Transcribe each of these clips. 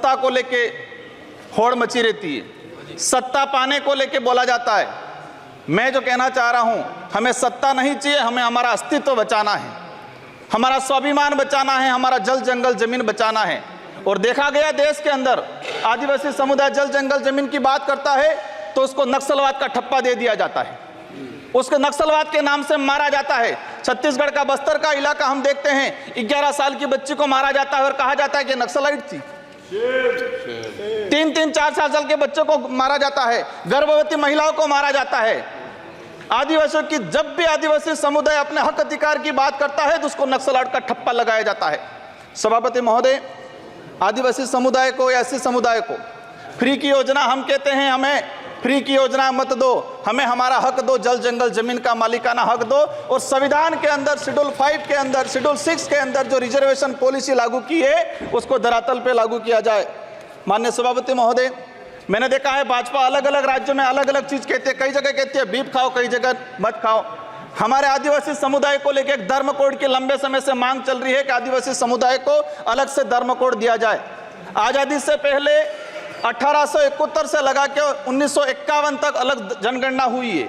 सत्ता को लेके होड़ मची रहती है, सत्ता पाने को लेके बोला जाता है। मैं जो कहना चाह रहा हूं, हमें सत्ता नहीं चाहिए, हमें हमारा अस्तित्व बचाना है, हमारा स्वाभिमान बचाना है, हमारा जल जंगल जमीन बचाना है। और देखा गया देश के अंदर आदिवासी समुदाय जल जंगल जमीन की बात करता है तो उसको नक्सलवाद का ठप्पा दे दिया जाता है, उसको नक्सलवाद के नाम से मारा जाता है। छत्तीसगढ़ का बस्तर का इलाका हम देखते हैं, 11 साल की बच्ची को मारा जाता है और कहा जाता है कि नक्सलाइट थी। 3-3, 4-4 साल के बच्चों को मारा जाता है, गर्भवती महिलाओं को मारा जाता है। आदिवासियों की, जब भी आदिवासी समुदाय अपने हक अधिकार की बात करता है तो उसको नक्सलाइट का ठप्पा लगाया जाता है। सभापति महोदय, आदिवासी समुदाय को या एससी समुदाय को फ्री की योजना, हम कहते हैं हमें फ्री की योजना मत दो, हमें हमारा हक दो, जल जंगल जमीन का मालिकाना हक दो। और संविधान के अंदर शेड्यूल 5 के अंदर, शेड्यूल 6 के अंदर जो रिजर्वेशन पॉलिसी लागू की है उसको धरातल पे लागू किया जाए। माननीय सभापति महोदय, मैंने देखा है भाजपा अलग अलग राज्यों में अलग अलग चीज कहती है, कई जगह कहती है बीफ खाओ, कई जगह मत खाओ। हमारे आदिवासी समुदाय को लेकर एक धर्म कोड की लंबे समय से मांग चल रही है कि आदिवासी समुदाय को अलग से धर्म कोड दिया जाए। आजादी से पहले 1871 से लगा के 1951 तक अलग जनगणना हुई है।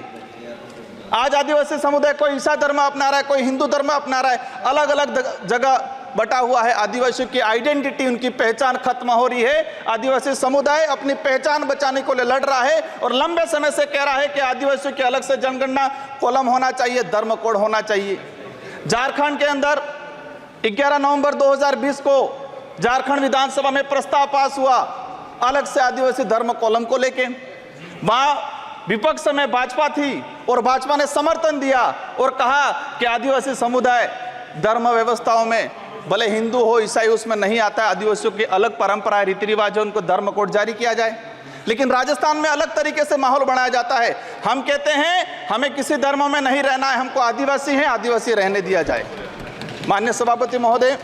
आज आदिवासी समुदाय कोई ईसाई धर्म अपना रहा है, कोई हिंदू धर्म अपना रहा है, अलग अलग जगह बटा हुआ है। आदिवासियों की आइडेंटिटी, उनकी पहचान खत्म हो रही है। आदिवासी समुदाय अपनी पहचान बचाने को लिए लड़ रहा है और लंबे समय से कह रहा है कि आदिवासियों की अलग से जनगणना कॉलम होना चाहिए, धर्म कोड होना चाहिए। झारखंड के अंदर 11 नवंबर 2020 को झारखंड विधानसभा में प्रस्ताव पास हुआ अलग से आदिवासी धर्म कॉलम को लेके। वहां विपक्ष में भाजपा थी और भाजपा ने समर्थन दिया और कहा कि आदिवासी समुदाय धर्म व्यवस्थाओं में भले हिंदू हो ईसाई उसमें नहीं आता है, आदिवासियों की अलग परंपरा रीति रिवाज है, उनको धर्म कोड जारी किया जाए। लेकिन राजस्थान में अलग तरीके से माहौल बनाया जाता है। हम कहते हैं हमें किसी धर्म में नहीं रहना है, हमको आदिवासी है, आदिवासी रहने दिया जाए। माननीय सभापति महोदय,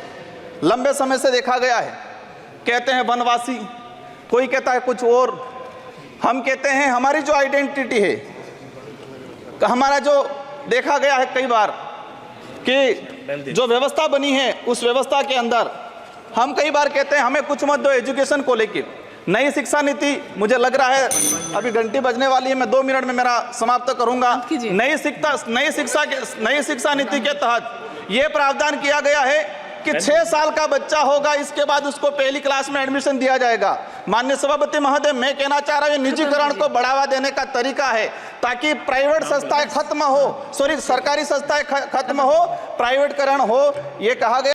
लंबे समय से देखा गया है, कहते हैं वनवासी, कोई कहता है कुछ और। हम कहते हैं हमारी जो आइडेंटिटी है, हमारा जो देखा गया है कई बार कि जो व्यवस्था बनी है उस व्यवस्था के अंदर हम कई बार कहते हैं हमें कुछ मत दो एजुकेशन को लेके। नई शिक्षा नीति, मुझे लग रहा है अभी घंटी बजने वाली है, मैं 2 मिनट में मेरा समाप्त करूंगा। नई शिक्षा नीति के तहत ये प्रावधान किया गया है कि 6 साल का बच्चा होगा इसके बाद उसको पहली क्लास में एडमिशन दिया जाएगा। माननीय सभापति महोदय, मैं कहना चाह रहा हूं निजीकरण को बढ़ावा देने का तरीका है ताकि प्राइवेट संस्थाएं खत्म हो, सरकारी संस्थाएं खत्म हो, प्राइवेटकरण हो। ये कहा गया